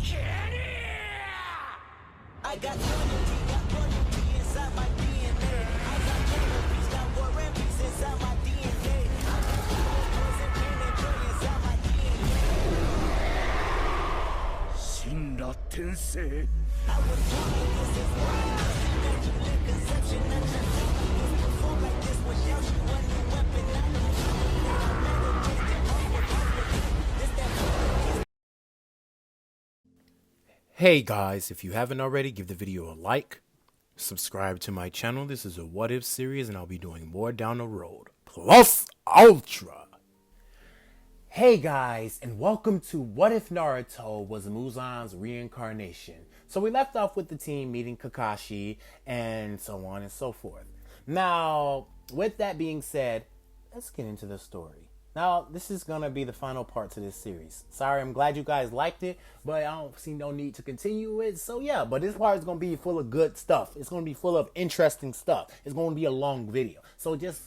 I got royalty inside my DNA. I got cannabis, got war and peace inside my DNA. I got poison, pain, and joy inside my DNA. 死んだ天性 I was born like this is wild. Immaculate conception, I just used to perform like this without you. One new weapon, I know I meditated on this that. Hey guys, if you haven't already, give the video a like, subscribe to my channel. This is a what if series and I'll be doing more down the road. Plus Ultra. Hey guys, and welcome to What If Naruto Was Muzan's Reincarnation. So we left off with the team meeting Kakashi and so on and so forth. Now, with that being said, let's get into the story. Now, this is going to be the final part to this series. Sorry, I'm glad you guys liked it, but I don't see no need to continue it. So yeah, but this part is going to be full of good stuff. It's going to be full of interesting stuff. It's going to be a long video. So just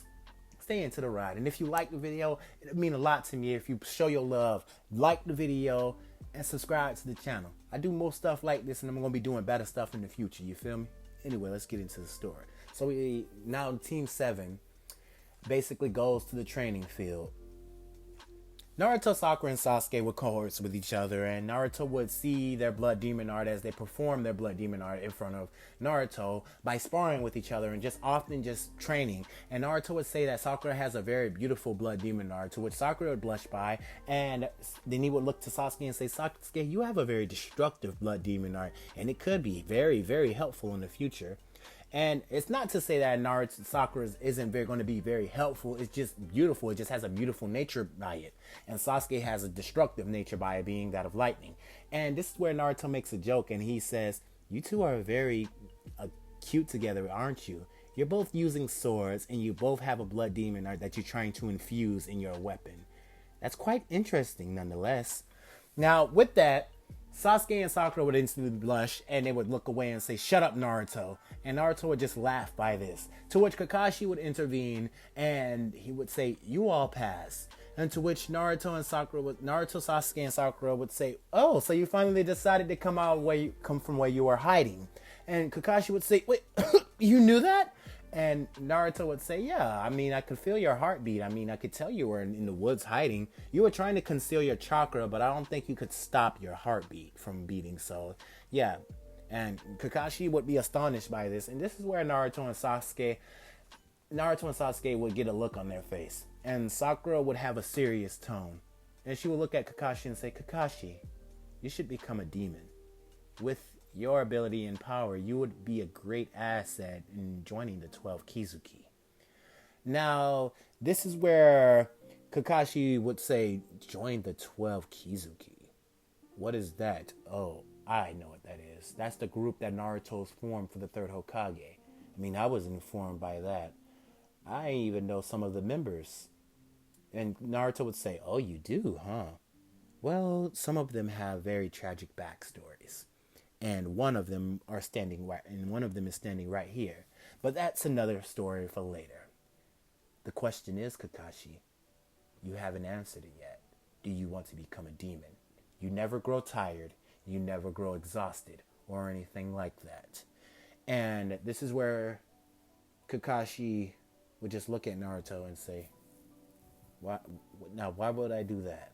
stay into the ride. And if you like the video, it would mean a lot to me if you show your love, like the video, and subscribe to the channel. I do more stuff like this, and I'm going to be doing better stuff in the future. You feel me? Anyway, let's get into the story. So now Team 7 basically goes to the training field. Naruto, Sakura, and Sasuke were cohorts with each other, and Naruto would see their blood demon art as they perform their blood demon art in front of Naruto by sparring with each other and just often just training. And Naruto would say that Sakura has a very beautiful blood demon art, to which Sakura would blush by, and then he would look to Sasuke and say, Sasuke, you have a very destructive blood demon art, and it could be very, very helpful in the future. And it's not to say that Naruto Sakura isn't going to be very helpful. It's just beautiful. It just has a beautiful nature by it. And Sasuke has a destructive nature by it being that of lightning. And this is where Naruto makes a joke and he says, you two are very cute together, aren't you? You're both using swords and you both have a blood demon art that you're trying to infuse in your weapon. That's quite interesting nonetheless. Now with that, Sasuke and Sakura would instantly blush and they would look away and say, shut up, Naruto. And Naruto would just laugh by this. To which Kakashi would intervene and he would say, you all pass. And to which Naruto, Sasuke, and Sakura would say, oh, so you finally decided to come from where you were hiding. And Kakashi would say, wait, you knew that? And Naruto would say, yeah, I mean, I could feel your heartbeat. I mean, I could tell you were in the woods hiding. You were trying to conceal your chakra, but I don't think you could stop your heartbeat from beating. So, yeah. And Kakashi would be astonished by this. And this is where Naruto and Sasuke would get a look on their face. And Sakura would have a serious tone. And she would look at Kakashi and say, Kakashi, you should become a demon. With your ability and power, you would be a great asset in joining the 12 Kizuki. Now, this is where Kakashi would say, join the 12 Kizuki. What is that? Oh, I know what that is. That's the group that Naruto's formed for the third Hokage. I mean, I was informed by that. I even know some of the members. And Naruto would say, oh, you do, huh? Well, some of them have very tragic backstories. And one of them is standing right here. But that's another story for later. The question is, Kakashi, you haven't answered it yet. Do you want to become a demon? You never grow tired. You never grow exhausted or anything like that. And this is where Kakashi would just look at Naruto and say, why would I do that?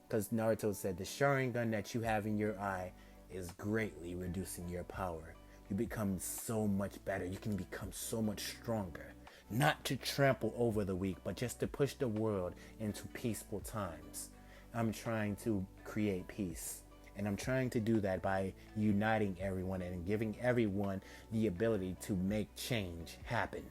Because Naruto said the Sharingan that you have in your eye is greatly reducing your power. You become so much better. You can become so much stronger. Not to trample over the weak, but just to push the world into peaceful times. I'm trying to create peace. And I'm trying to do that by uniting everyone and giving everyone the ability to make change happen.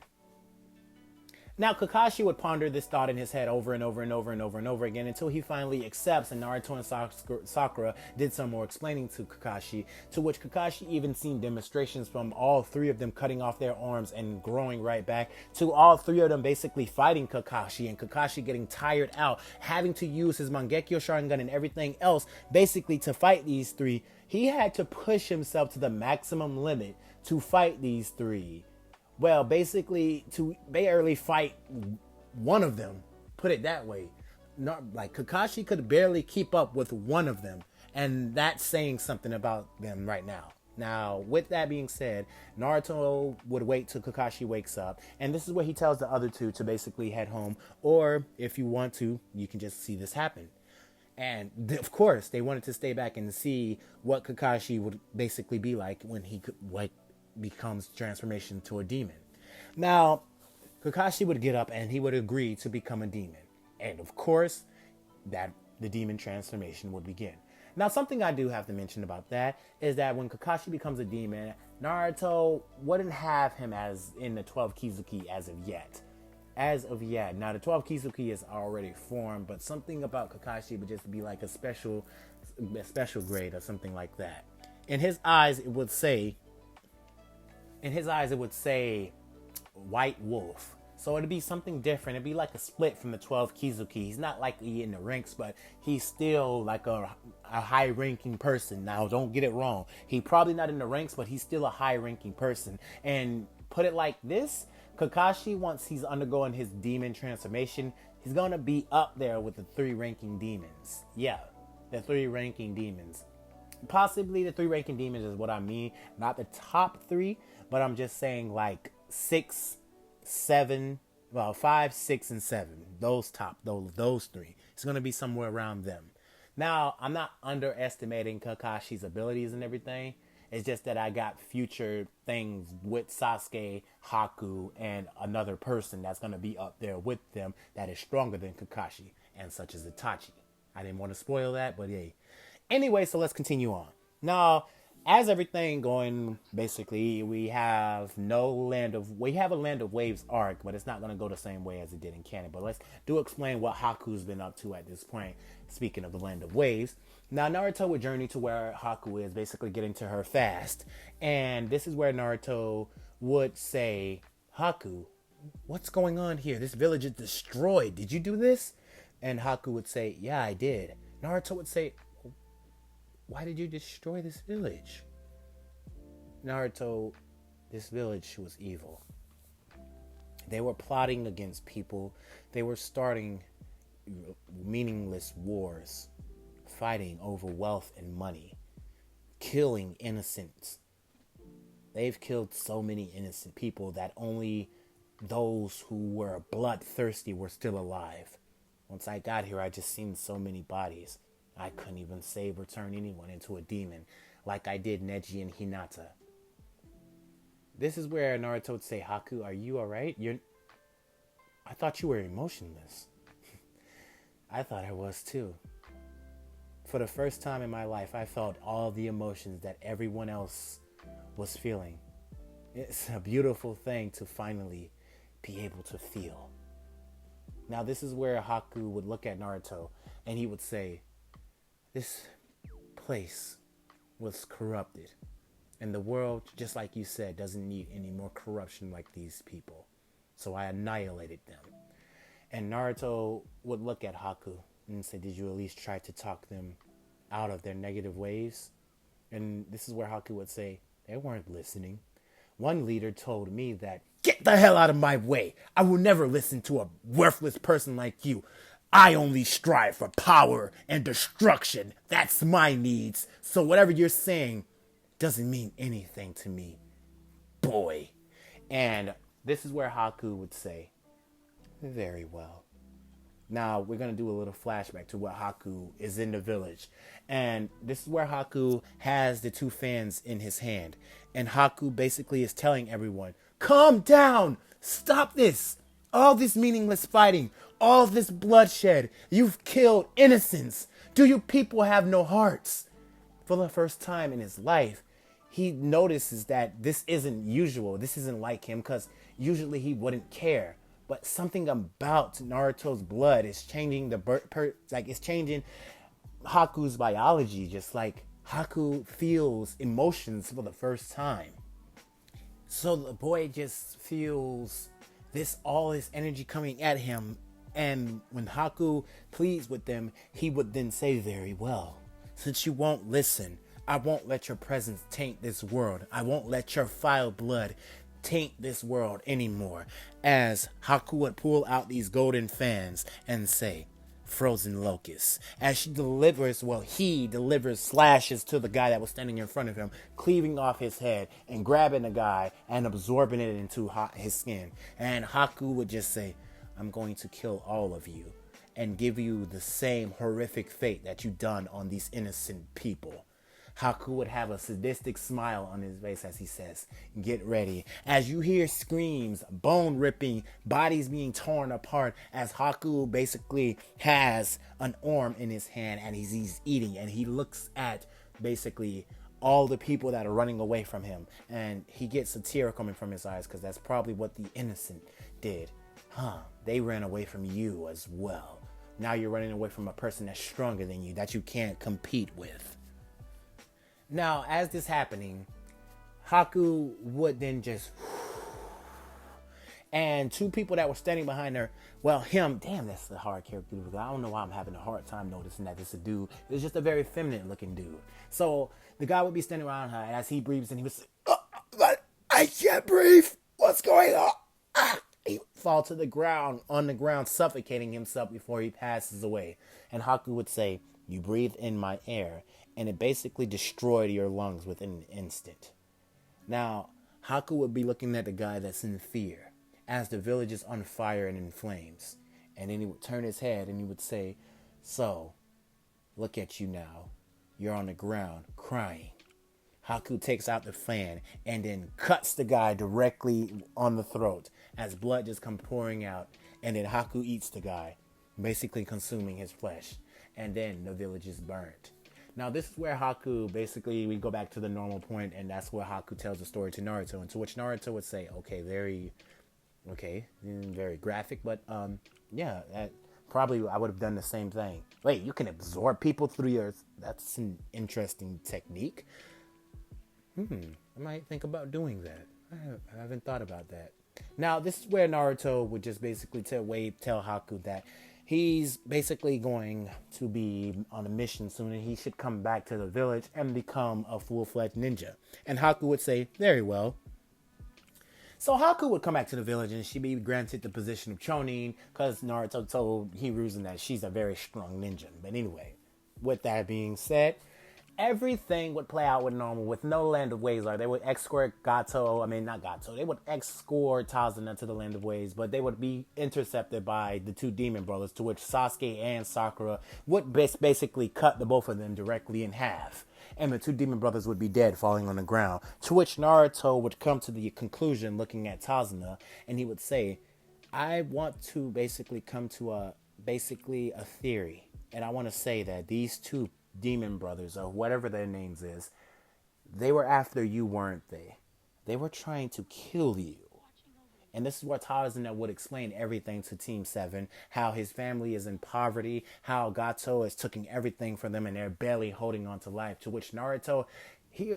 Now, Kakashi would ponder this thought in his head over and over and over and over and over again until he finally accepts, and Naruto and Sakura did some more explaining to Kakashi, to which Kakashi even seen demonstrations from all three of them cutting off their arms and growing right back, to all three of them basically fighting Kakashi, and Kakashi getting tired out, having to use his Mangekyo Sharingan and everything else basically to fight these three. He had to push himself to the maximum limit to fight these three. Well, basically to barely fight one of them, put it that way. Not like Kakashi could barely keep up with one of them. And that's saying something about them right now. Now, with that being said, Naruto would wait till Kakashi wakes up, and this is where he tells the other two to basically head home, or if you want to, you can just see this happen. And of course, they wanted to stay back and see what Kakashi would basically be like when he becomes transformation to a demon. Now, Kakashi would get up and he would agree to become a demon. And of course, that the demon transformation would begin. Now, something I do have to mention about that is that when Kakashi becomes a demon, Naruto wouldn't have him as in the 12 Kizuki as of yet. As of yet. Now, the 12 Kizuki is already formed, but something about Kakashi would just be like a special grade or something like that. In his eyes, it would say White Wolf. So it'd be something different. It'd be like a split from the 12 Kizuki. He's not like in the ranks, but he's still like a high-ranking person. Now, don't get it wrong. He's probably not in the ranks, but he's still a high-ranking person. And put it like this, Kakashi, once he's undergoing his demon transformation, he's going to be up there with the 3 ranking demons. Yeah, the 3 ranking demons. Possibly the 3 ranking demons is what I mean. Not the top 3, but I'm just saying like 6, 7, well, 5, 6, and 7. Those 3. It's going to be somewhere around them. Now, I'm not underestimating Kakashi's abilities and everything. It's just that I got future things with Sasuke, Haku, and another person that's going to be up there with them that is stronger than Kakashi, and such as Itachi. I didn't want to spoil that, but hey. Anyway, so let's continue on. Now, as everything going, basically, we have a Land of Waves arc, but it's not going to go the same way as it did in canon. But let's explain what Haku's been up to at this point, speaking of the Land of Waves. Now, Naruto would journey to where Haku is, basically getting to her fast. And this is where Naruto would say, Haku, what's going on here? This village is destroyed. Did you do this? And Haku would say, yeah, I did. Naruto would say, why did you destroy this village? Naruto, this village was evil. They were plotting against people. They were starting meaningless wars, fighting over wealth and money, killing innocents. They've killed so many innocent people that only those who were bloodthirsty were still alive. Once I got here, I just seen so many bodies. I couldn't even save or turn anyone into a demon like I did Neji and Hinata. This is where Naruto would say, Haku, are you alright? I thought you were emotionless. I thought I was too. For the first time in my life, I felt all the emotions that everyone else was feeling. It's a beautiful thing to finally be able to feel. Now, this is where Haku would look at Naruto and he would say, this place was corrupted. And the world, just like you said, doesn't need any more corruption like these people. So I annihilated them. And Naruto would look at Haku and say, did you at least try to talk them out of their negative ways? And this is where Haku would say, they weren't listening. One leader told me that, get the hell out of my way. I will never listen to a worthless person like you. I only strive for power and destruction. That's my needs. So whatever you're saying doesn't mean anything to me, boy. And this is where Haku would say, very well. Now we're going to do a little flashback to what Haku is in the village. And this is where Haku has the 2 fans in his hand. And Haku basically is telling everyone, calm down. Stop this. All this meaningless fighting. All this bloodshed. You've killed innocents. Do you people have no hearts? For the first time in his life, he notices that this isn't usual. This isn't like him, because usually he wouldn't care. But something about Naruto's blood is changing it's changing Haku's biology. Just like Haku feels emotions for the first time. So the boy just feels all this energy coming at him. And when Haku pleads with them, he would then say, very well. Since you won't listen, I won't let your presence taint this world. I won't let your foul blood taint this world anymore. As Haku would pull out these golden fans and say, frozen locust. As he delivers slashes to the guy that was standing in front of him, cleaving off his head and grabbing the guy and absorbing it into his skin. And Haku would just say, I'm going to kill all of you and give you the same horrific fate that you've done on these innocent people. Haku would have a sadistic smile on his face as he says, get ready. As you hear screams, bone ripping, bodies being torn apart, as Haku basically has an arm in his hand and he's eating, and he looks at basically all the people that are running away from him, and he gets a tear coming from his eyes because that's probably what the innocent did. They ran away from you as well. Now you're running away from a person that's stronger than you, that you can't compete with. Now, as this happening, Haku would then just... And two people that were standing behind her, damn, that's a hard character. I don't know why I'm having a hard time noticing that this is a dude. It was just a very feminine looking dude. So the guy would be standing around her, and as he breathes and he would say, but I can't breathe. What's going on? He would fall to the ground, on the ground, suffocating himself before he passes away. And Haku would say, you breathe in my air, and it basically destroyed your lungs within an instant. Now, Haku would be looking at the guy that's in fear as the village is on fire and in flames. And then he would turn his head and he would say, so, look at you now. You're on the ground crying. Haku takes out the fan and then cuts the guy directly on the throat as blood just comes pouring out. And then Haku eats the guy, basically consuming his flesh. And then the village is burnt. Now, this is where Haku, basically, we go back to the normal point, and that's where Haku tells the story to Naruto, and to which Naruto would say, very graphic, but, probably I would have done the same thing. Wait, you can absorb people through your... That's an interesting technique. I might think about doing that. I haven't thought about that. Now, this is where Naruto would just basically tell Haku that he's basically going to be on a mission soon, and he should come back to the village and become a full-fledged ninja. And Haku would say, very well. So Haku would come back to the village, and she'd be granted the position of Chonin, because Naruto told Hiruzen that she's a very strong ninja. But anyway, with that being said, everything would play out with normal, with no Land of Ways. Like, they would escort they would escort Tazuna to the Land of Ways, but they would be intercepted by the two demon brothers, to which Sasuke and Sakura would basically cut the both of them directly in half. And the two demon brothers would be dead, falling on the ground. To which Naruto would come to the conclusion, looking at Tazuna, and he would say, I want to basically come to a theory. And I want to say that these two demon brothers, or whatever their names is, they were after you, weren't they? They were trying to kill you. And this is where Tazuna would explain everything to Team 7, how his family is in poverty, how Gato is taking everything from them and they're barely holding on to life. To which Naruto, he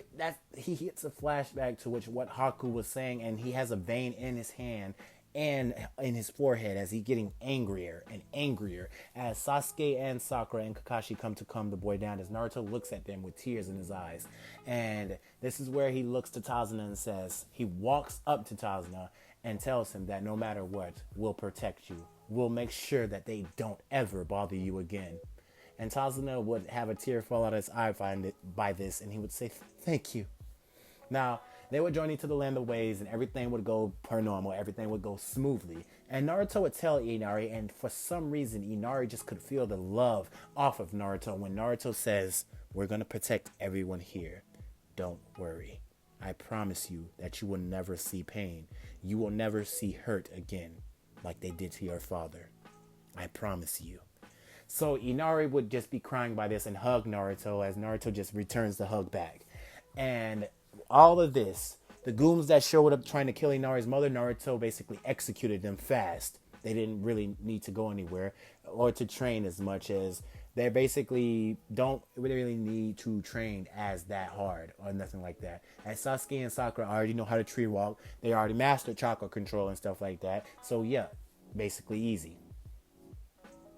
hits a flashback to what Haku was saying, and he has a vein in his hand and in his forehead as he's getting angrier and angrier as Sasuke and Sakura and Kakashi come to calm the boy down, as Naruto looks at them with tears in his eyes. And this is where he looks to Tazuna and says, he walks up to Tazuna and tells him that no matter what, we'll protect you. We'll make sure that they don't ever bother you again. And Tazuna would have a tear fall out of his eye by this, and he would say, thank you. Now, they would journey to the Land of Ways, and everything would go per normal. Everything would go smoothly. And Naruto would tell Inari, and for some reason, Inari just could feel the love off of Naruto when Naruto says, we're going to protect everyone here. Don't worry. I promise you that you will never see pain. You will never see hurt again like they did to your father. I promise you. So Inari would just be crying by this and hug Naruto as Naruto just returns the hug back. And all of this, the goons that showed up trying to kill Inari's mother, Naruto basically executed them fast. They didn't really need to go anywhere or to train as much, as they basically don't really need to train as that hard or nothing like that. As Sasuke and Sakura already know how to tree walk, they already mastered chakra control and stuff like that. So yeah, basically easy.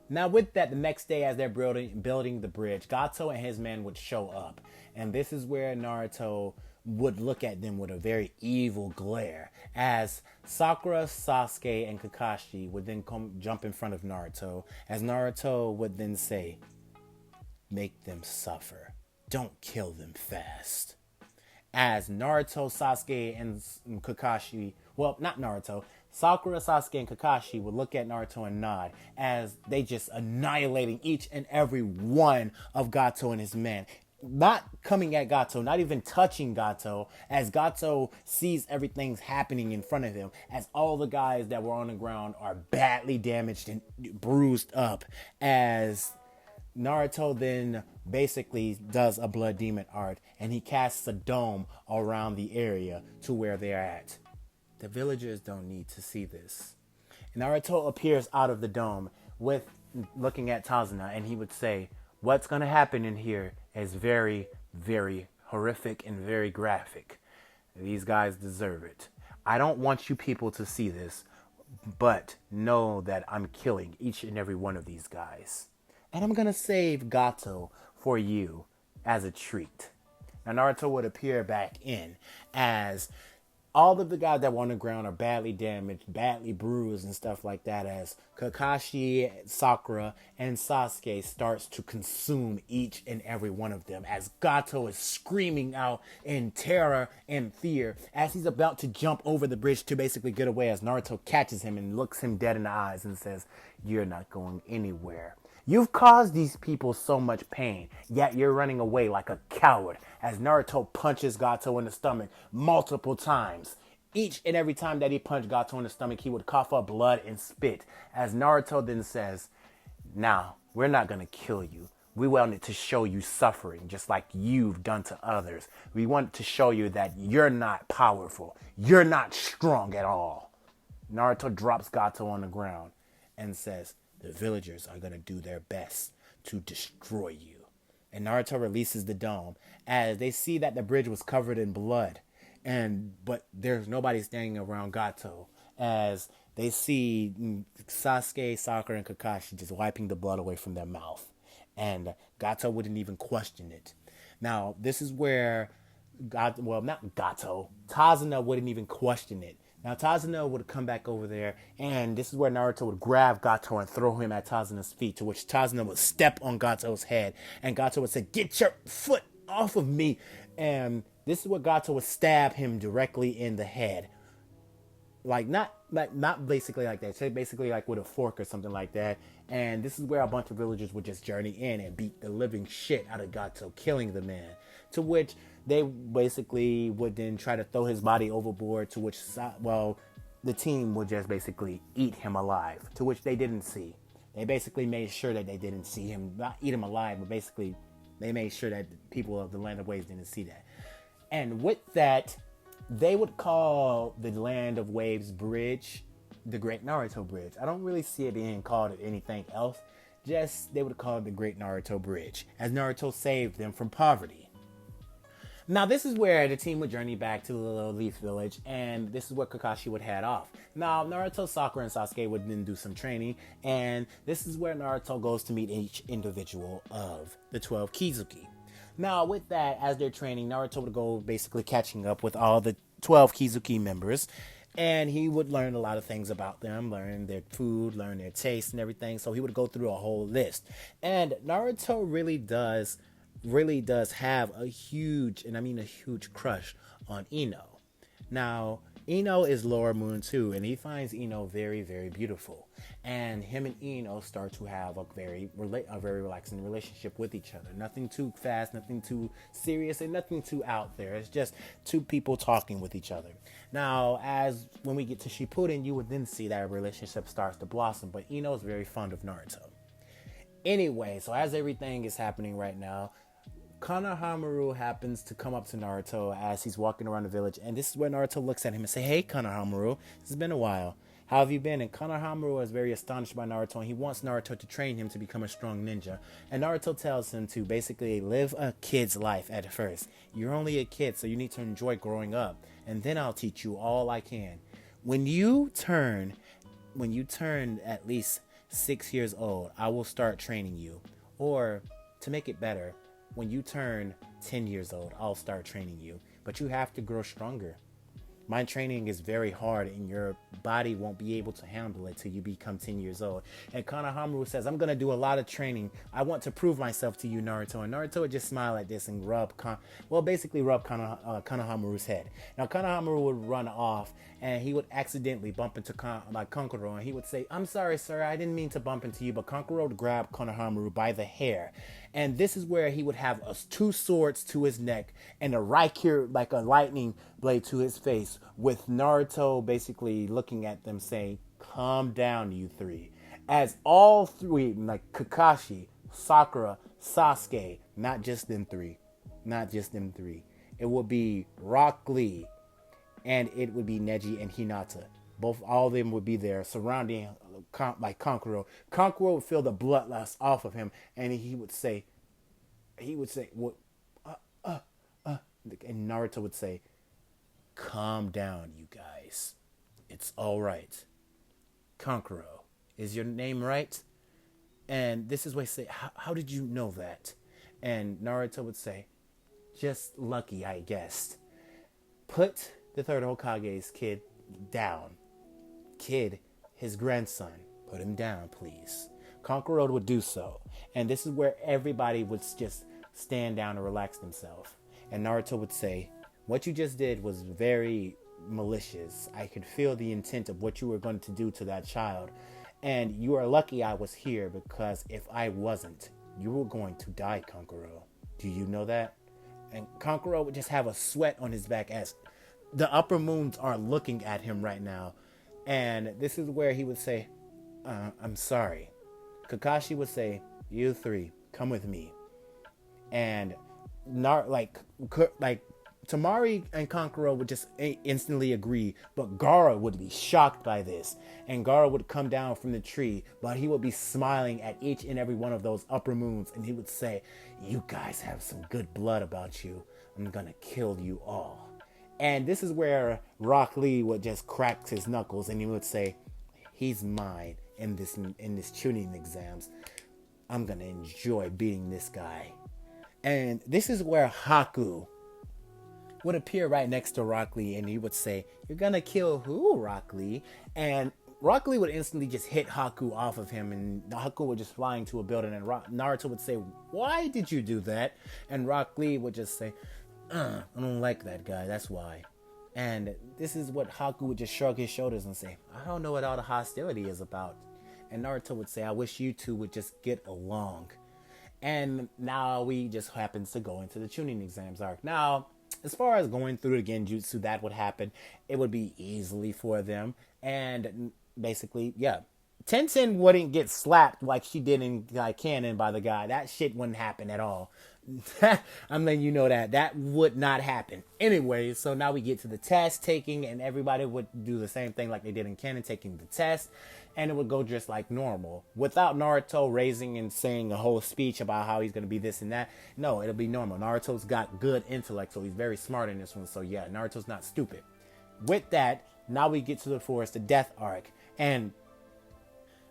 Now with that, the next day as they're building the bridge, Gato and his men would show up. And this is where Naruto would look at them with a very evil glare, as Sakura, Sasuke, and Kakashi would then jump in front of Naruto, as Naruto would then say, "Make them suffer. Don't kill them fast." As Naruto, Sasuke, and Kakashi, well, not Naruto, Sakura, Sasuke, and Kakashi would look at Naruto and nod as they just annihilating each and every one of Gato and his men. Not coming at Gato, not even touching Gato, as Gato sees everything's happening in front of him, as all the guys that were on the ground are badly damaged and bruised up, as Naruto then basically does a blood demon art, and he casts a dome around the area to where they're at. The villagers don't need to see this. Naruto appears out of the dome with looking at Tazuna, and he would say, "What's going to happen in here is very, very horrific and very graphic. These guys deserve it. I don't want you people to see this, but know that I'm killing each and every one of these guys. And I'm going to save Gato for you as a treat." Now Naruto would appear back in as all of the guys that were on the ground are badly damaged, badly bruised and stuff like that, as Kakashi, Sakura, and Sasuke starts to consume each and every one of them, as Gato is screaming out in terror and fear as he's about to jump over the bridge to basically get away, as Naruto catches him and looks him dead in the eyes and says, "You're not going anywhere. You've caused these people so much pain, yet you're running away like a coward," as Naruto punches Gato in the stomach multiple times. Each and every time that he punched Gato in the stomach, he would cough up blood and spit, as Naruto then says, "Now, we're not going to kill you. We wanted to show you suffering just like you've done to others. We wanted to show you that you're not powerful. You're not strong at all." Naruto drops Gato on the ground and says, "The villagers are going to do their best to destroy you." And Naruto releases the dome as they see that the bridge was covered in blood, but there's nobody standing around Gato, as they see Sasuke, Sakura, and Kakashi just wiping the blood away from their mouth, and Gato wouldn't even question it. Now this is where Tazuna wouldn't even question it. Now Tazuna would come back over there, and this is where Naruto would grab Gato and throw him at Tazuna's feet, to which Tazuna would step on Gato's head, and Gato would say, "Get your foot off of me." And this is where Gato would stab him directly in the head. Not basically like that, say basically like with a fork or something like that. And this is where a bunch of villagers would just journey in and beat the living shit out of Gato, killing the man, to which they basically would then try to throw his body overboard, to which, the team would just basically eat him alive, to which they didn't see. They basically made sure that they didn't see him, not eat him alive, but basically they made sure that the people of the Land of Waves didn't see that. And with that, they would call the Land of Waves Bridge the Great Naruto Bridge. I don't really see it being called anything else. Just, they would call it the Great Naruto Bridge, as Naruto saved them from poverty. Now this is where the team would journey back to the little leaf village, and this is where Kakashi would head off. Now Naruto, Sakura, and Sasuke would then do some training, and this is where Naruto goes to meet each individual of the 12 Kizuki. Now with that, as they're training, Naruto would go basically catching up with all the 12 Kizuki members, and he would learn a lot of things about them, learn their food, learn their taste and everything. So he would go through a whole list. And Naruto really does have a huge, and I mean a huge, crush on Ino. Now, Ino is Lower Moon too, and he finds Ino very, very beautiful. And him and Ino start to have a very relaxing relationship with each other. Nothing too fast, nothing too serious, and nothing too out there. It's just two people talking with each other. Now, when we get to Shippuden, you would then see that relationship starts to blossom, but Ino is very fond of Naruto. Anyway, so as everything is happening right now, Konohamaru happens to come up to Naruto as he's walking around the village, and this is where Naruto looks at him and say, "Hey Konohamaru, it's been a while. How have you been?" And Konohamaru is very astonished by Naruto, and he wants Naruto to train him to become a strong ninja. And Naruto tells him to basically live a kid's life at first. You're only a kid, so you need to enjoy growing up, and then I'll teach you all I can. When you turn at least 6 years old, I will start training you. Or, to make it better, when you turn 10 years old, I'll start training you. but you have to grow stronger. My training is very hard and your body won't be able to handle it till you become 10 years old. And Konohamaru says, I'm going to do a lot of training. I want to prove myself to you, Naruto. And Naruto would just smile at this and basically rub Konohamaru's head. Now, Konohamaru would run off and he would accidentally bump into Kankuro, and he would say, I'm sorry, sir, I didn't mean to bump into you, but Kankuro would grab Konohamaru by the hair. And this is where he would have two swords to his neck and a Raikir, like a lightning blade, to his face, with Naruto basically looking at them saying, calm down, you three. As all three, like Kakashi, Sakura, Sasuke, not just them three, it would be Rock Lee, and it would be Neji and Hinata. All of them would be there surrounding Kankuro. Kankuro would feel the bloodlust off of him, and he would say, what? And Naruto would say, calm down, you guys. It's all right. Kankuro, is your name right? And this is what he say, how did you know that? And Naruto would say, just lucky, I guess. Put the third Hokage's kid down. Kid, his grandson, put him down, please. Kankuro would do so. And this is where everybody would just stand down and relax themselves. And Naruto would say, what you just did was very malicious. I could feel the intent of what you were going to do to that child. And you are lucky I was here, because if I wasn't, you were going to die, Kankuro. Do you know that? And Kankuro would just have a sweat on his back as the upper moons are looking at him right now. And this is where he would say, I'm sorry. Kakashi would say, you three, come with me. And Tamari and Kankuro would just instantly agree, but Gaara would be shocked by this. And Gaara would come down from the tree, but he would be smiling at each and every one of those upper moons, and he would say, you guys have some good blood about you. I'm gonna kill you all. And this is where Rock Lee would just crack his knuckles, and he would say, he's mine in this tuning exams. I'm gonna enjoy beating this guy. And this is where Haku would appear right next to Rock Lee, and he would say, you're gonna kill who, Rock Lee? And Rock Lee would instantly just hit Haku off of him, and Haku would just fly into a building, and Naruto would say, why did you do that? And Rock Lee would just say, I don't like that guy, that's why. And this is what Haku would just shrug his shoulders and say, I don't know what all the hostility is about. And Naruto would say, I wish you two would just get along. And now we just happens to go into the tuning exams arc. Now, as far as going through the genjutsu, that would happen. It would be easily for them. And basically, yeah. Tenten wouldn't get slapped like she did in canon by the guy. That shit wouldn't happen at all. I'm letting you know that would not happen. Anyway, so now we get to the test taking, and everybody would do the same thing like they did in canon, taking the test, and it would go just like normal without Naruto raising and saying a whole speech about how he's going to be this and that. No, it'll be normal. Naruto's got good intellect, so he's very smart in this one. So yeah, Naruto's not stupid. With that, now we get to the Forest of Death arc, and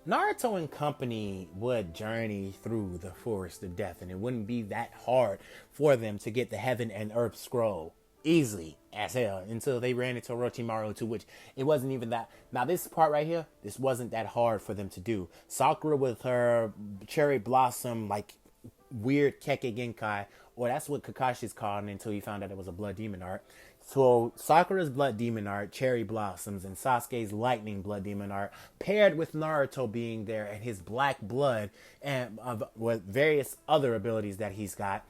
Naruto and company would journey through the Forest of Death, and it wouldn't be that hard for them to get the Heaven and Earth Scroll easily as hell until they ran into Orochimaru, to which it wasn't even that. Now this part right here, this wasn't that hard for them to do. Sakura with her cherry blossom, like weird Kekkei Genkai, or that's what Kakashi's called until he found out it was a blood demon art. So Sakura's blood demon art, cherry blossoms, and Sasuke's lightning blood demon art, paired with Naruto being there and his black blood and with various other abilities that he's got,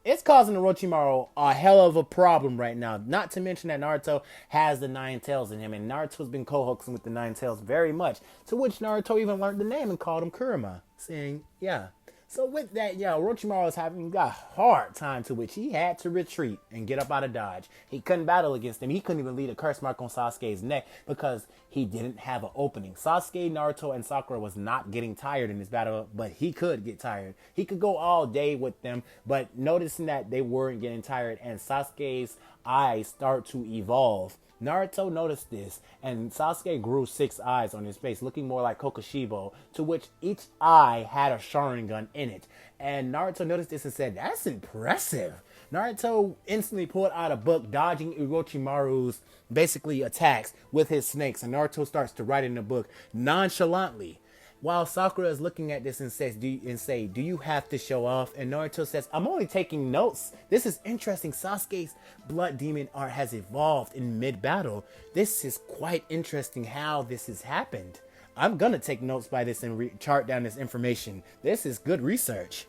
it's causing Orochimaru a hell of a problem right now. Not to mention that Naruto has the Nine Tails in him, and Naruto's been co-hoaxing with the Nine Tails very much, to which Naruto even learned the name and called him Kurama, saying, yeah. So with that, yeah, Orochimaru was having a hard time, to which he had to retreat and get up out of Dodge. He couldn't battle against him. He couldn't even leave a curse mark on Sasuke's neck because he didn't have an opening. Sasuke, Naruto, and Sakura was not getting tired in this battle, but he could get tired. He could go all day with them, but noticing that they weren't getting tired and Sasuke's eyes start to evolve, Naruto noticed this, and Sasuke grew 6 eyes on his face, looking more like Kokushibo, to which each eye had a Sharingan in it. And Naruto noticed this and said, that's impressive. Naruto instantly pulled out a book, dodging Orochimaru's basically attacks with his snakes, and Naruto starts to write in the book nonchalantly. While Sakura is looking at this and says, "Do you have to show off?" And Naruto says, "I'm only taking notes. This is interesting. Sasuke's blood demon art has evolved in mid-battle. This is quite interesting how this has happened. I'm gonna take notes by this and chart down this information. This is good research."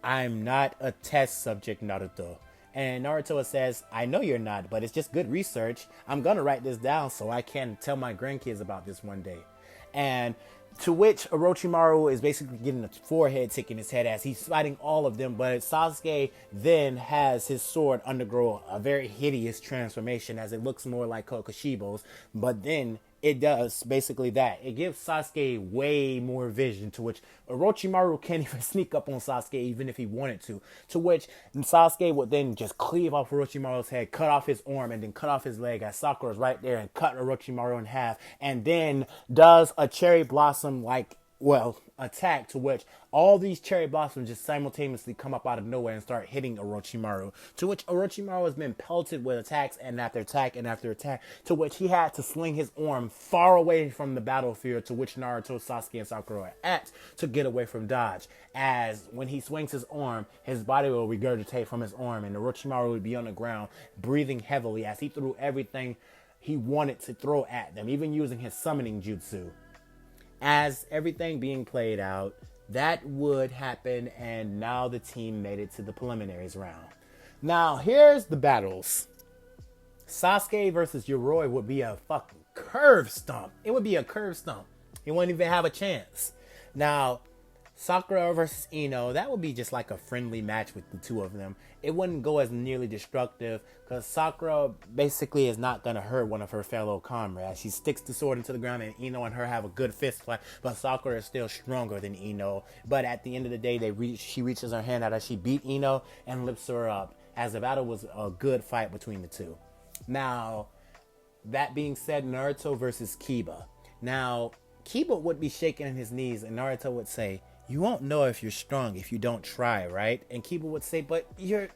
"I'm not a test subject, Naruto." And Naruto says, "I know you're not, but it's just good research. I'm gonna write this down so I can tell my grandkids about this one day." And to which Orochimaru is basically getting a forehead tick in his head as he's fighting all of them. But Sasuke then has his sword undergo a very hideous transformation as it looks more like Kokoshibo's. But then it does basically that. It gives Sasuke way more vision, to which Orochimaru can't even sneak up on Sasuke even if he wanted to. To which Sasuke would then just cleave off Orochimaru's head, cut off his arm, and then cut off his leg as Sakura's right there and cut Orochimaru in half. And then does a cherry blossom attack, to which all these cherry blossoms just simultaneously come up out of nowhere and start hitting Orochimaru, to which Orochimaru has been pelted with attacks and after attack and after attack, to which he had to sling his arm far away from the battlefield, to which Naruto, Sasuke, and Sakura are at, to get away from dodge, as when he swings his arm, his body will regurgitate from his arm and Orochimaru would be on the ground breathing heavily as he threw everything he wanted to throw at them, even using his summoning jutsu. As everything being played out, that would happen, and now the team made it to the preliminaries round. Now, here's the battles. Sasuke versus Yoroi would be a fucking curve stomp. It would be a curve stomp. He wouldn't even have a chance. Now, Sakura versus Ino, that would be just like a friendly match with the two of them. It wouldn't go as nearly destructive because Sakura basically is not going to hurt one of her fellow comrades. She sticks the sword into the ground and Ino and her have a good fist fight, but Sakura is still stronger than Ino. But at the end of the day, she reaches her hand out as she beat Ino and lifts her up, as the battle was a good fight between the two. Now, that being said, Naruto versus Kiba. Now, Kiba would be shaking in his knees and Naruto would say, "You won't know if you're strong if you don't try, right?" And Kiba would say, "But you're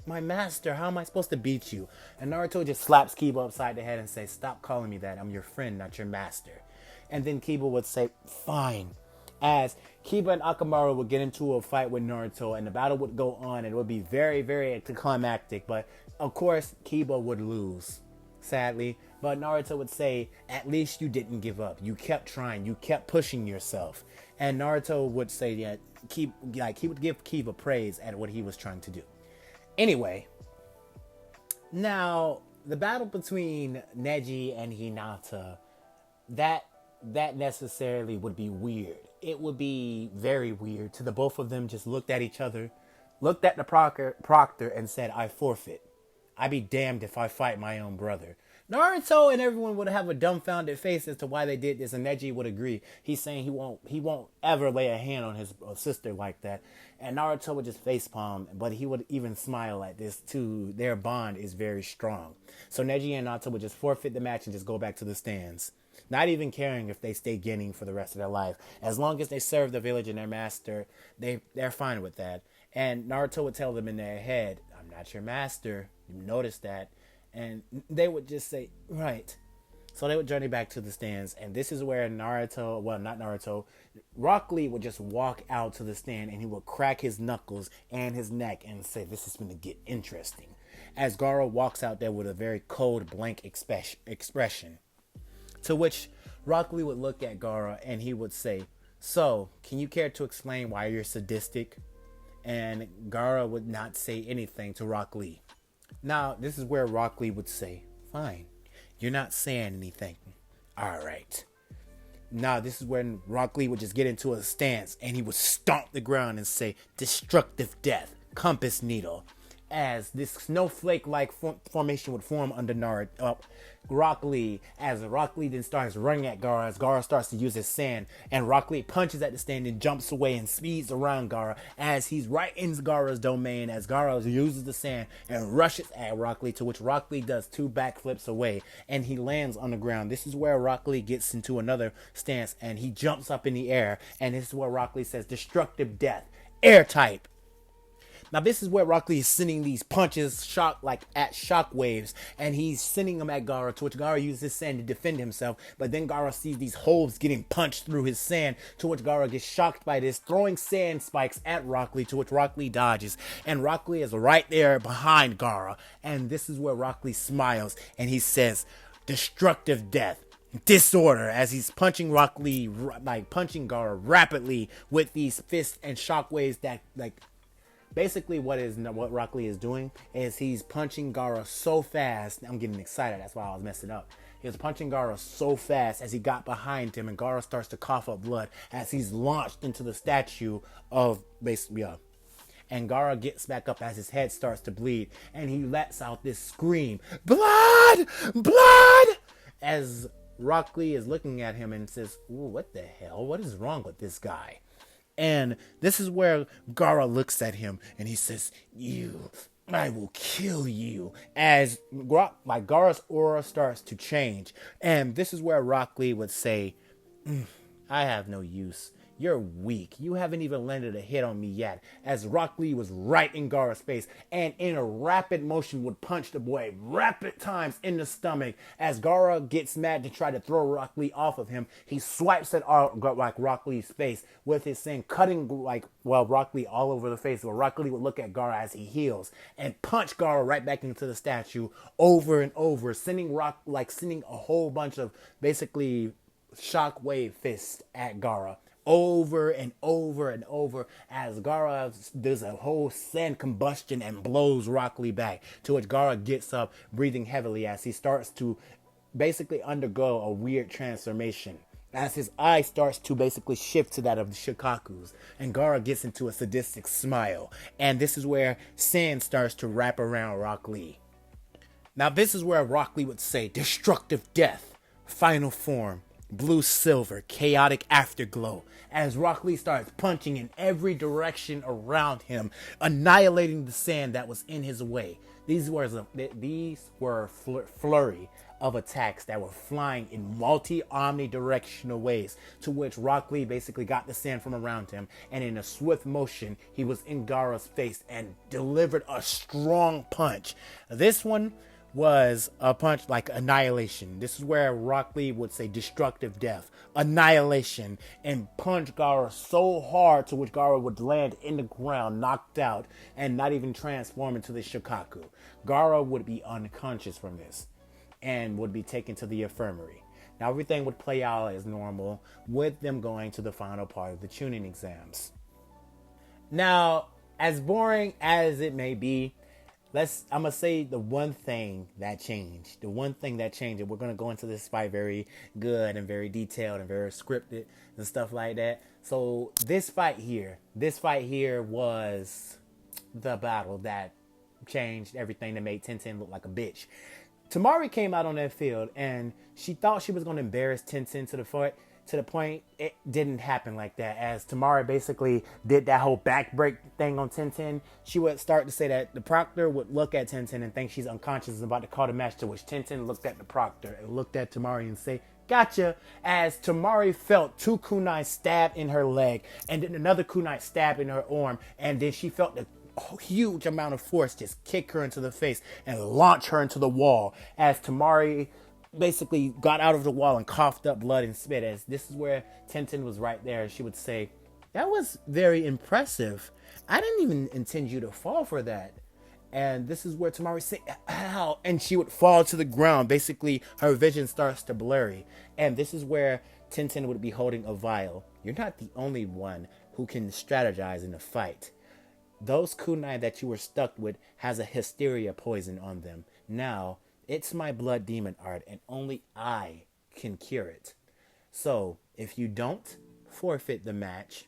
my master. How am I supposed to beat you?" And Naruto just slaps Kiba upside the head and says, "Stop calling me that. I'm your friend, not your master." And then Kiba would say, "Fine." As Kiba and Akamaru would get into a fight with Naruto and the battle would go on and it would be very, very anticlimactic. But of course, Kiba would lose, sadly. But Naruto would say, "At least you didn't give up. You kept trying. You kept pushing yourself." And Naruto would say that he would give Kiba praise at what he was trying to do. Anyway, now the battle between Neji and Hinata, that necessarily would be weird. It would be very weird to the both of them just looked at each other, looked at the proctor and said, "I forfeit. I'd be damned if I fight my own brother." Naruto and everyone would have a dumbfounded face as to why they did this, and Neji would agree. He's saying he won't ever lay a hand on his sister like that. And Naruto would just facepalm, but he would even smile at this too. Their bond is very strong. So Neji and Naruto would just forfeit the match and just go back to the stands, not even caring if they stay Genin for the rest of their life. As long as they serve the village and their master, they're fine with that. And Naruto would tell them in their head, "I'm not your master. You noticed that." And they would just say, "Right." So they would journey back to the stands. And this is where Rock Lee would just walk out to the stand and he would crack his knuckles and his neck and say, "This is going to get interesting." As Gaara walks out there with a very cold, blank expression. To which Rock Lee would look at Gaara and he would say, "So, can you care to explain why you're sadistic?" And Gaara would not say anything to Rock Lee. Now, this is where Rock Lee would say, "Fine, you're not saying anything. All right." Now, this is when Rock Lee would just get into a stance and he would stomp the ground and say, "Destructive death, compass needle." As this snowflake-like formation would form under Rock Lee, as Rock Lee then starts running at Gaara, as Gaara starts to use his sand, and Rock Lee punches at the stand and jumps away and speeds around Gaara, as he's right in Gaara's domain, as Gaara uses the sand and rushes at Rock Lee, to which Rock Lee does 2 backflips away, and he lands on the ground. This is where Rock Lee gets into another stance, and he jumps up in the air, and this is where Rock Lee says, "Destructive death, air type." Now this is where Rock Lee is sending these punches, at shock waves, and he's sending them at Gaara, to which Gaara uses his sand to defend himself. But then Gaara sees these holes getting punched through his sand, to which Gaara gets shocked by this, throwing sand spikes at Rock Lee, to which Rock Lee dodges, and Rock Lee is right there behind Gaara. And this is where Rock Lee smiles and he says, "Destructive death. Disorder," as he's punching Rock Lee, punching Gaara rapidly with these fists and shockwaves that, basically what Rock Lee is doing is he's punching Gaara so fast. I'm getting excited, that's why I was messing up. He was punching Gaara so fast as he got behind him, and Gaara starts to cough up blood as he's launched into the statue of and Gaara gets back up as his head starts to bleed, and he lets out this scream, "Blood! Blood!" as Rock Lee is looking at him and says, "Ooh, what the hell? What is wrong with this guy?" And this is where Gaara looks at him and he says, "I will kill you." As Gaara's aura starts to change. And this is where Rock Lee would say, "I have no use. You're weak. You haven't even landed a hit on me yet." As Rock Lee was right in Gaara's face and in a rapid motion would punch the boy rapid times in the stomach. As Gaara gets mad to try to throw Rock Lee off of him, he swipes at Rock Lee's face with his thing, cutting Rock Lee all over the face. Where Rock Lee would look at Gaara as he heals and punch Gaara right back into the statue over and over, sending a whole bunch of basically shockwave fists at Gaara. Over and over and over, as Gaara does a whole sand combustion and blows Rock Lee back, to which Gaara gets up breathing heavily as he starts to basically undergo a weird transformation, as his eye starts to basically shift to that of the Shikakus, and Gaara gets into a sadistic smile. And this is where sand starts to wrap around Rock Lee. Now this is where Rock Lee would say, "Destructive death, final form, blue silver, chaotic afterglow," as Rock Lee starts punching in every direction around him, annihilating the sand that was in his way. These were a flurry of attacks that were flying in omnidirectional ways, to which Rock Lee basically got the sand from around him, and in a swift motion, he was in Gaara's face and delivered a strong punch. This one was a punch like annihilation. This is where Rock Lee would say destructive death, annihilation, and punch Gaara so hard to which Gaara would land in the ground, knocked out, and not even transform into the Shikaku. Gaara would be unconscious from this and would be taken to the infirmary. Now everything would play out as normal, with them going to the final part of the tuning exams. Now, as boring as it may be, I'm going to say the one thing that changed. The one thing that changed, and we're going to go into this fight very good and very detailed and very scripted and stuff like that. So this fight here was the battle that changed everything, that made Tenten look like a bitch. Tamari came out on that field and she thought she was going to embarrass Tenten to the point it didn't happen like that. As Tamari basically did that whole backbreak thing on Tenten, she would start to say that the proctor would look at Tenten and think she's unconscious and about to call the match, to which Tenten looked at the proctor and looked at Tamari and say, "Gotcha," as Tamari felt 2 kunai stab in her leg and then another kunai stab in her arm, and then she felt the huge amount of force just kick her into the face and launch her into the wall, as Tamari basically got out of the wall and coughed up blood and spit. As this is where Tenten was right there, and she would say, "That was very impressive. I didn't even intend you to fall for that." And this is where Tamari said, "Ow," and she would fall to the ground. Basically, her vision starts to blurry. And this is where Tenten would be holding a vial. "You're not the only one who can strategize in a fight. Those kunai that you were stuck with has a hysteria poison on them. Now, it's my blood demon art, and only I can cure it. So, if you don't forfeit the match,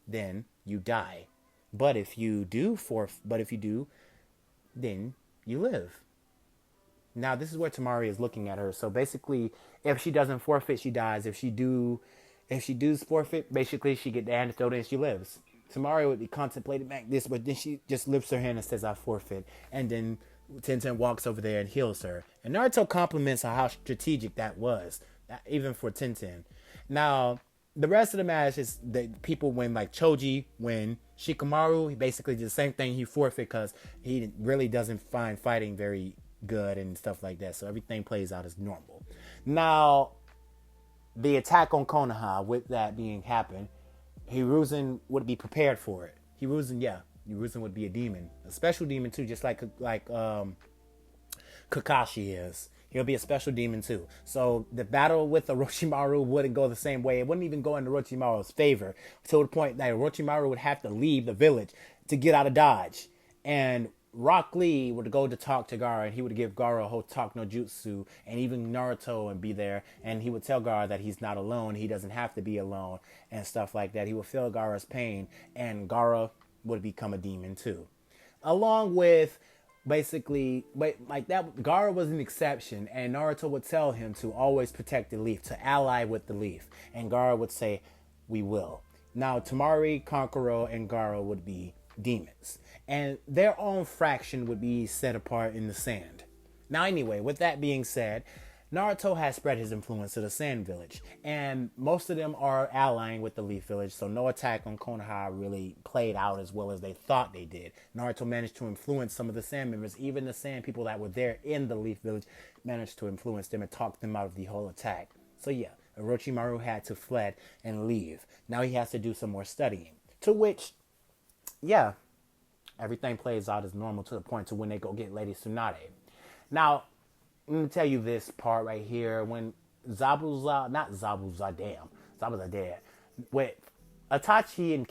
then you die. But if you do, then you live." Now, this is where Tamari is looking at her. So basically, if she doesn't forfeit, she dies. If she does forfeit, basically she get the antidote and she lives. Tamari would be contemplating back this, but then she just lifts her hand and says, "I forfeit." And then Tenten walks over there and heals her. And Naruto compliments on how strategic that was, even for Tenten. Now, the rest of the match is the people win, like Choji win. Shikamaru, he basically did the same thing. He forfeit because he really doesn't find fighting very good and stuff like that. So everything plays out as normal. Now, the attack on Konoha, with that being happened, Hiruzen would be prepared for it. Hiruzen would be a demon, a special demon too, just like Kakashi is. He'll be a special demon too. So the battle with Orochimaru wouldn't go the same way. It wouldn't even go in Orochimaru's favor, to the point that Orochimaru would have to leave the village to get out of Dodge. And Rock Lee would go to talk to Gaara, and he would give Gaara a Hotak no Jutsu, and even Naruto would be there, and he would tell Gaara that he's not alone, he doesn't have to be alone, and stuff like that. He would feel Gaara's pain, and Gaara would become a demon too. Along with basically, like that, Gaara was an exception, and Naruto would tell him to always protect the leaf, to ally with the leaf, and Gaara would say, "We will." Now, Tamari, Kankuro, and Gaara would be demons, and their own fraction would be set apart in the sand. Now, anyway, with that being said, Naruto has spread his influence to the Sand Village, and most of them are allying with the Leaf Village, so no attack on Konoha really played out as well as they thought they did. Naruto managed to influence some of the Sand members, even the Sand people that were there in the Leaf Village managed to influence them and talk them out of the whole attack. So yeah, Orochimaru had to fled and leave. Now he has to do some more studying, to which, yeah, everything plays out as normal to the point to when they go get Lady Tsunade. Now, let me tell you this part right here. When Zabuza dead. With Itachi and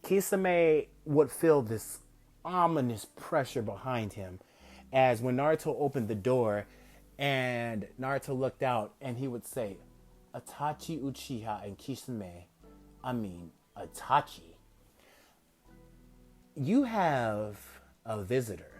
Kisame would feel this ominous pressure behind him, as when Naruto opened the door and Naruto looked out, and he would say, "Itachi Uchiha and Itachi, you have a visitor."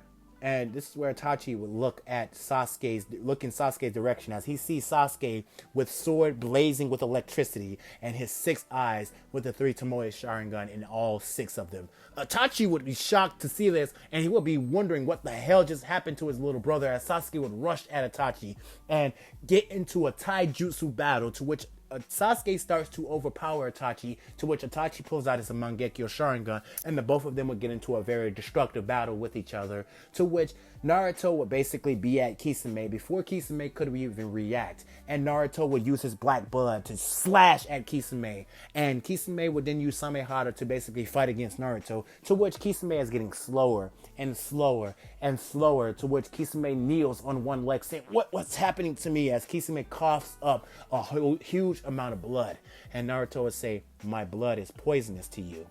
And this is where Itachi would look in Sasuke's direction, as he sees Sasuke with sword blazing with electricity and his 6 eyes with the 3 Tomoe Sharingan in all 6 of them. Itachi would be shocked to see this, and he would be wondering what the hell just happened to his little brother, as Sasuke would rush at Itachi and get into a taijutsu battle, to which Sasuke starts to overpower Itachi, to which Itachi pulls out his Mangekyo Sharingan, and the both of them would get into a very destructive battle with each other, to which Naruto would basically be at Kisame before Kisame could even react, and Naruto would use his black blood to slash at Kisame, and Kisame would then use Samehara to basically fight against Naruto, to which Kisame is getting slower and slower and slower, to which Kisame kneels on one leg saying, what's happening to me?" as Kisame coughs up a huge amount of blood, and Naruto would say, "My blood is poisonous to you.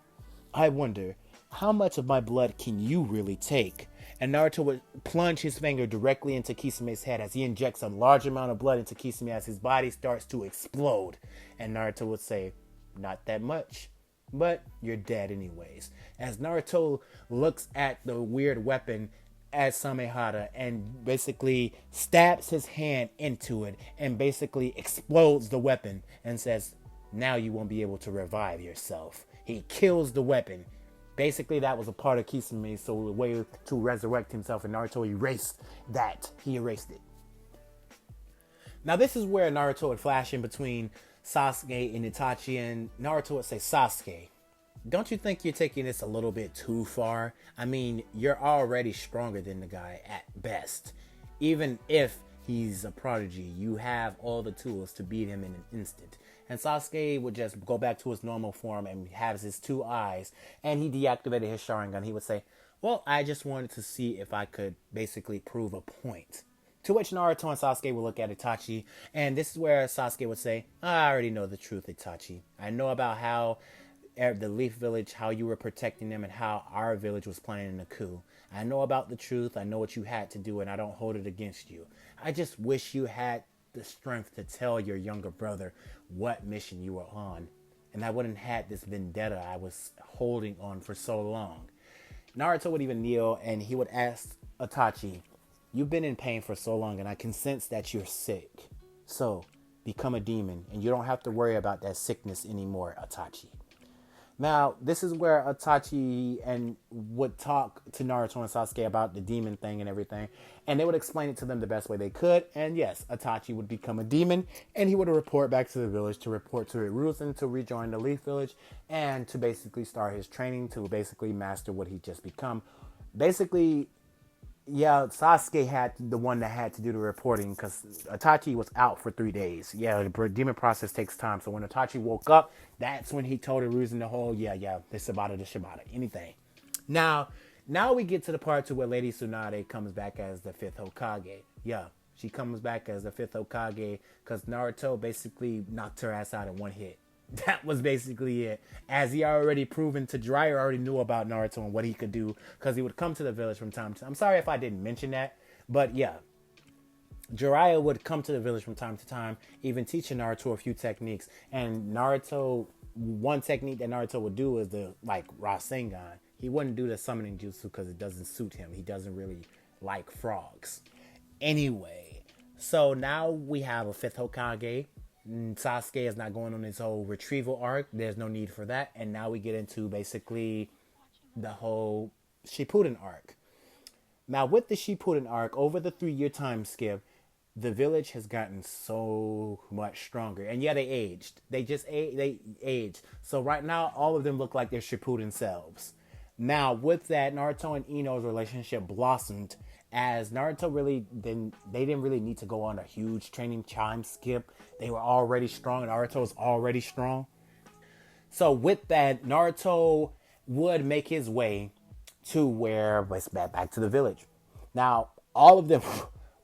I wonder, how much of my blood can you really take?" And Naruto would plunge his finger directly into Kisame's head as he injects a large amount of blood into Kisame as his body starts to explode. And Naruto would say, "Not that much, but you're dead anyways." As Naruto looks at the weird weapon as Samehara and basically stabs his hand into it and basically explodes the weapon and says, "Now you won't be able to revive yourself." He kills the weapon. Basically, that was a part of Kisame, so the way to resurrect himself, and Naruto erased that. He erased it. Now, this is where Naruto would flash in between Sasuke and Itachi, and Naruto would say, "Sasuke, don't you think you're taking this a little bit too far? I mean, you're already stronger than the guy at best. Even if he's a prodigy, you have all the tools to beat him in an instant." And Sasuke would just go back to his normal form and have his 2 eyes, and he deactivated his Sharingan. He would say, "Well, I just wanted to see if I could basically prove a point." To which Naruto and Sasuke would look at Itachi, and this is where Sasuke would say, "I already know the truth, Itachi. I know about how the Leaf Village, how you were protecting them, and how our village was planning a coup. I know about the truth. I know what you had to do, and I don't hold it against you. I just wish you had the strength to tell your younger brother what mission you were on, and I wouldn't have had this vendetta I was holding on for so long." Naruto would even kneel, and he would ask Itachi, "You've been in pain for so long, and I can sense that you're sick. So, become a demon, and you don't have to worry about that sickness anymore, Itachi." Now, this is where Itachi and would talk to Naruto and Sasuke about the demon thing and everything, and they would explain it to them the best way they could. And yes, Itachi would become a demon, and he would report back to the village to report to Hiruzen to rejoin the Leaf Village, and to basically start his training to basically master what he just become. Basically, yeah, Sasuke had the one that had to do the reporting because Itachi was out for 3 days. Yeah, the demon process takes time. So when Itachi woke up, that's when he told Hiruzen the whole, yeah, this Shibata, anything. Now, now we get to the part to where Lady Tsunade comes back as the fifth Hokage. Yeah, she comes back as the fifth Hokage because Naruto basically knocked her ass out in one hit. That was basically it. As he already proven to Jiraiya already knew about Naruto and what he could do because he would come to the village from time to time. I'm sorry if I didn't mention that, but yeah. Jiraiya would come to the village from time to time, even teaching Naruto a few techniques. And Naruto, one technique that Naruto would do is the like Rasengan. He wouldn't do the summoning jutsu because it doesn't suit him. He doesn't really like frogs. Anyway, so now we have a fifth Hokage. Sasuke is not going on his whole retrieval arc. There's no need for that. And now we get into basically the whole Shippuden arc. Now with the Shippuden arc, over the 3-year time skip, the village has gotten so much stronger. And yeah, they aged. They aged. So right now, all of them look like their Shippuden selves. Now with that, Naruto and Ino's relationship blossomed as Naruto they didn't really need to go on a huge training time skip. They were already strong. Naruto was already strong. So with that, Naruto would make his way to where it's back to the village. Now, all of them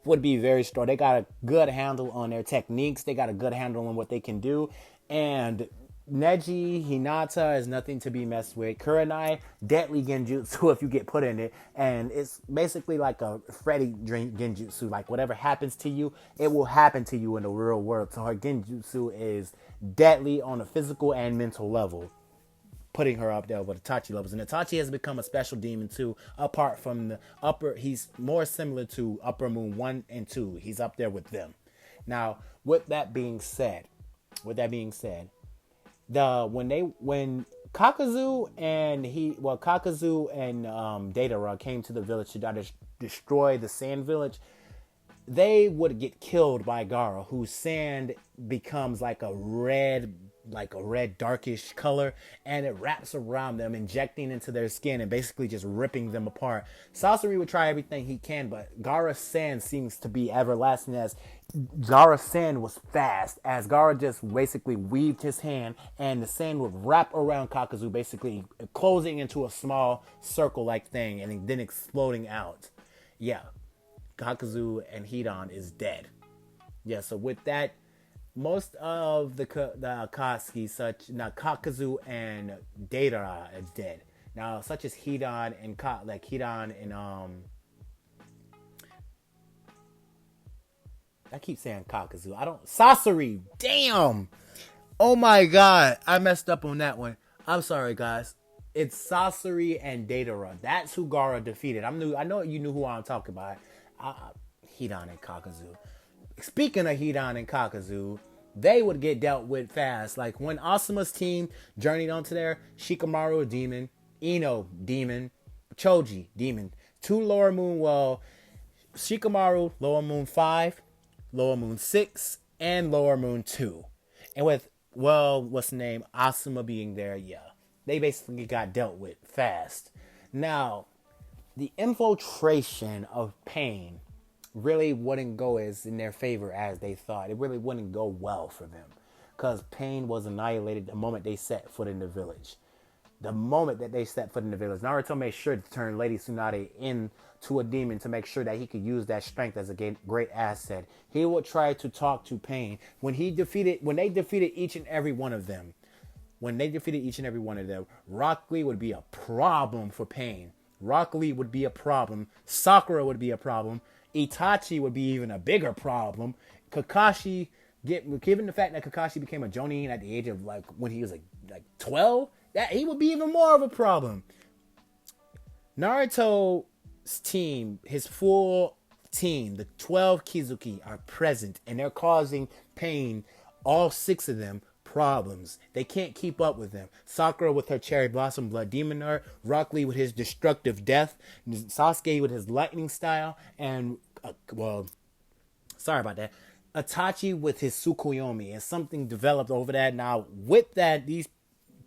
would be very strong. They got a good handle on their techniques. They got a good handle on what they can do. And Neji, Hinata is nothing to be messed with. Kurenai, deadly genjutsu if you get put in it. And it's basically like a Freddy genjutsu. Like whatever happens to you, it will happen to you in the real world. So her genjutsu is deadly on a physical and mental level, putting her up there with Itachi levels. And Itachi has become a special demon too, apart from the upper. He's more similar to Upper Moon 1 and 2. He's up there with them. Now, with that being said, when Kakazu and Deidara came to the village to try to destroy the Sand Village, they would get killed by Gaara, whose sand becomes like a red darkish color, and it wraps around them, injecting into their skin and basically just ripping them apart. Sasori would try everything he can, but Gaara's sand seems to be everlasting, as Gaara's sand was fast, as Gaara just basically weaved his hand and the sand would wrap around Kakazu, basically closing into a small circle-like thing and then exploding out. Yeah, Kakazu and Hidan is dead. Yeah, so with that, most of the Akatsuki, Kakazu and Deidara is dead. Now, such as Hidan and I keep saying Kakazu. Sasori. Damn. Oh my god, I messed up on that one. I'm sorry, guys. It's Sasori and Deidara. That's who Gaara defeated. I know you knew who I'm talking about. Hidan and Kakazu. Speaking of Hidan and Kakazu, they would get dealt with fast. Like when Asuma's team journeyed onto there, Shikamaru, demon. Ino, demon. Choji, demon. 2 Lower Moon, Shikamaru, Lower Moon 5, Lower Moon 6, and Lower Moon 2. And with, what's the name? Asuma being there, yeah. They basically got dealt with fast. Now, the infiltration of Pain really wouldn't go as in their favor as they thought. It really wouldn't go well for them, because Pain was annihilated the moment they set foot in the village. The moment that they set foot in the village, Naruto made sure to turn Lady Tsunade into a demon to make sure that he could use that strength as a great asset. He would try to talk to Pain when they defeated each and every one of them. Rock Lee would be a problem for Pain. Rock Lee would be a problem. Sakura would be a problem. Itachi would be even a bigger problem. Kakashi, given the fact that Kakashi became a Jonin at the age of when he was like 12, that he would be even more of a problem. Naruto's team, his full team, the 12 Kizuki are present, and they're causing Pain, all 6 of them, problems. They can't keep up with them. Sakura with her cherry blossom blood demon art, Rock Lee with his destructive death, Sasuke with his lightning style, and sorry about that, Itachi with his Tsukuyomi, and something developed over that. Now with that, these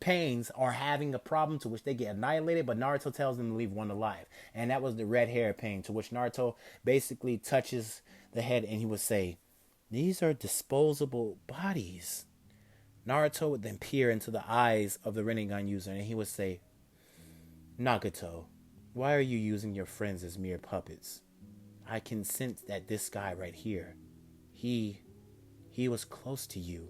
pains are having a problem to which they get annihilated, but Naruto tells them to leave one alive, and that was the red hair pain, to which Naruto basically touches the head and he would say, "These are disposable bodies." Naruto would then peer into the eyes of the Rinnegan user and he would say, "Nagato, why are you using your friends as mere puppets? I can sense that this guy right here, he was close to you.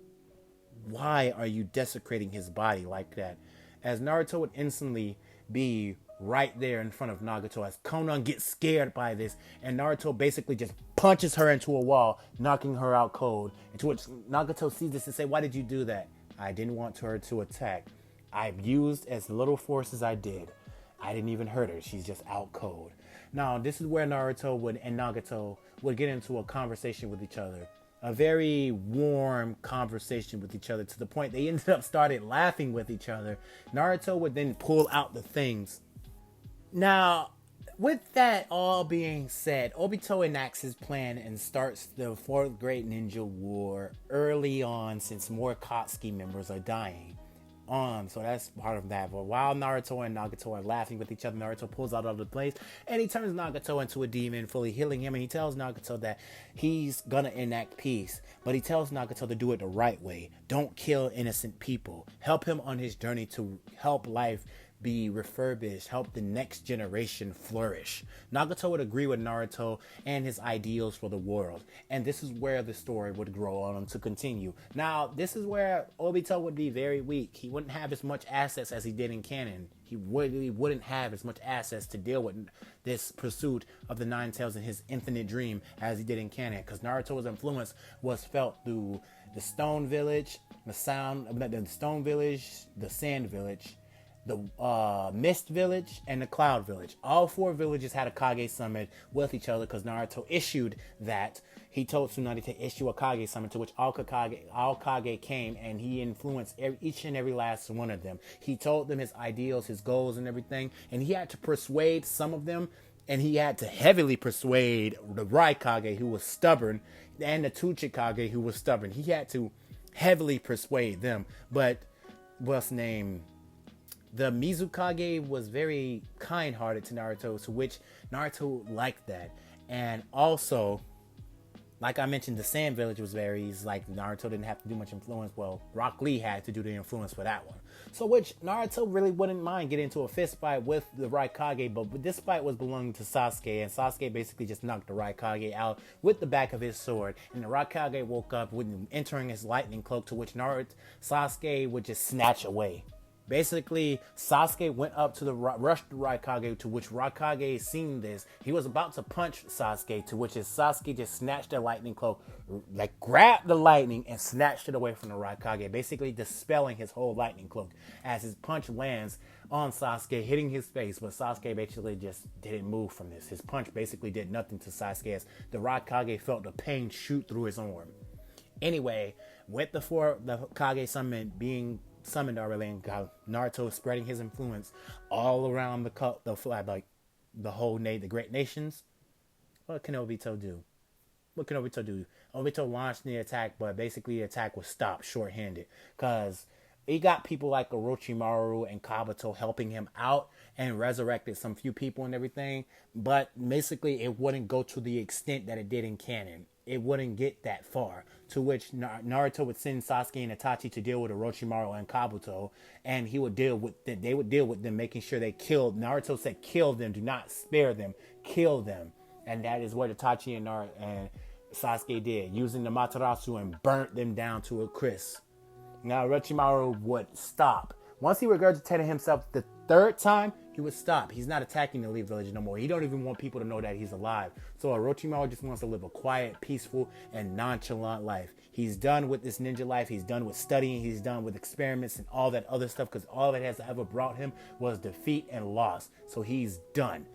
Why are you desecrating his body like that?" As Naruto would instantly be right there in front of Nagato, as Konan gets scared by this, and Naruto basically just punches her into a wall, knocking her out cold. And to which Nagato sees this and say, "Why did you do that?" "I didn't want her to attack. I used as little force as I did. I didn't even hurt her. She's just out cold." Now, this is where Naruto and Nagato would get into a conversation with each other. A very warm conversation with each other, to the point they ended up started laughing with each other. Naruto would then pull out the things. Now, with that all being said, Obito enacts his plan and starts the Fourth Great Ninja War early on, since more Katsuki members are dying. So that's part of that. But while Naruto and Nagato are laughing with each other, Naruto pulls out of the place and he turns Nagato into a demon, fully healing him, and he tells Nagato that he's gonna enact peace, but he tells Nagato to do it the right way. Don't kill innocent people. Help him on his journey to help life be refurbished, help the next generation flourish. Nagato would agree with Naruto and his ideals for the world, and this is where the story would grow on to continue. Now, this is where Obito would be very weak. He wouldn't have as much assets as he did in canon. He really wouldn't have as much assets to deal with this pursuit of the Nine Tails and his infinite dream as he did in canon, because Naruto's influence was felt through the Stone Village, the Sand Village, the Mist Village, and the Cloud Village. All four villages had a Kage summon with each other, because Naruto issued that. He told Tsunade to issue a Kage summon, to which all Kage came, and he influenced each and every last one of them. He told them his ideals, his goals, and everything, and he had to persuade some of them, and he had to heavily persuade the Raikage, who was stubborn, and the Tsuchikage, who was stubborn. He had to heavily persuade them, but what's name? The Mizukage was very kind-hearted to Naruto, to which Naruto liked that. And also, like I mentioned, the Sand Village was like Naruto didn't have to do much influence. Well, Rock Lee had to do the influence for that one. So which Naruto really wouldn't mind getting into a fist fight with the Raikage, but this fight was belonging to Sasuke, and Sasuke basically just knocked the Raikage out with the back of his sword. And the Raikage woke up with entering his lightning cloak, to which Sasuke would just snatch away. Basically, Sasuke went up to rushed the Raikage, to which Raikage seen this. He was about to punch Sasuke, to which Sasuke just snatched the lightning cloak, like grabbed the lightning and snatched it away from the Raikage, basically dispelling his whole lightning cloak as his punch lands on Sasuke, hitting his face. But Sasuke basically just didn't move from this. His punch basically did nothing to Sasuke, as the Raikage felt the pain shoot through his arm. Anyway, with the Kage summon being summoned already, and Naruto spreading his influence all around the whole the great nations. What can Obito do? Obito launched the attack, but basically the attack was stopped short-handed, because he got people like Orochimaru and Kabuto helping him out and resurrected some few people and everything, but basically it wouldn't go to the extent that it did in canon. It wouldn't get that far, to which Naruto would send Sasuke and Itachi to deal with Orochimaru and Kabuto, and they would deal with them, making sure they killed. Naruto said, kill them, do not spare them, kill them. And that is what Itachi and Sasuke did, using the Matarasu, and burnt them down to a crisp. Now Orochimaru would stop. Once he regurgitated himself the third time, he would stop. He's not attacking the Elite Village no more. He don't even want people to know that he's alive. So Orochimaru just wants to live a quiet, peaceful, and nonchalant life. He's done with this ninja life. He's done with studying. He's done with experiments and all that other stuff, because all that has ever brought him was defeat and loss. So he's done.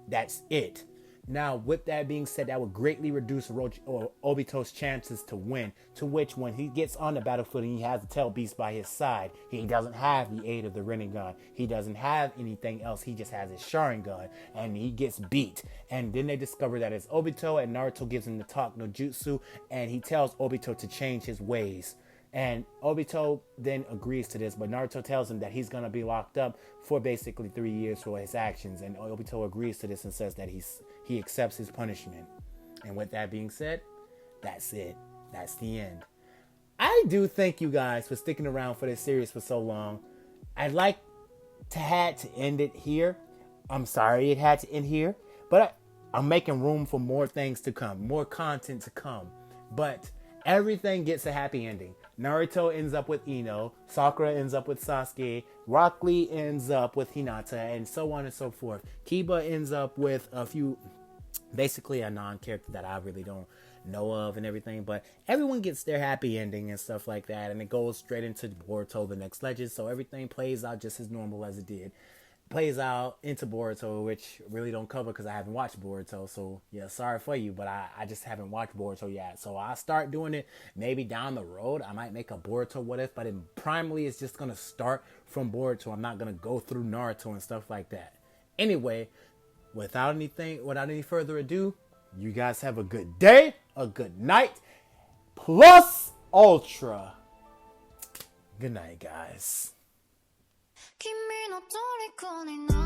That's it. Now, with that being said, that would greatly reduce Obito's chances to win. To which, when he gets on the battlefield and he has the Tail Beast by his side, he doesn't have the aid of the Rinnegan. He doesn't have anything else. He just has his Sharingan, and he gets beat. And then they discover that it's Obito, and Naruto gives him the talk no jutsu, and he tells Obito to change his ways. And Obito then agrees to this, but Naruto tells him that he's going to be locked up for basically 3 years for his actions. And Obito agrees to this and says that he accepts his punishment. And with that being said, that's it. That's the end. I do thank you guys for sticking around for this series for so long. I'd like to had to end it here. I'm sorry it had to end here, but I'm making room for more things to come, more content to come. But everything gets a happy ending. Naruto ends up with Ino, Sakura ends up with Sasuke, Rock Lee ends up with Hinata, and so on and so forth. Kiba ends up with a few, basically a non-character that I really don't know of and everything, but everyone gets their happy ending and stuff like that, and it goes straight into Boruto, the next legend, so everything plays out just as normal as it did. Plays out into Boruto, which really don't cover because I haven't watched Boruto, so yeah, sorry for you, but I just haven't watched Boruto yet, so I'll start doing it maybe down the road. I might make a Boruto what if, but primarily it's just gonna start from Boruto. I'm not gonna go through Naruto and stuff like that. Anyway, without any further ado, you guys have a good day, a good night, plus ultra. Good night, guys. 君の虜にな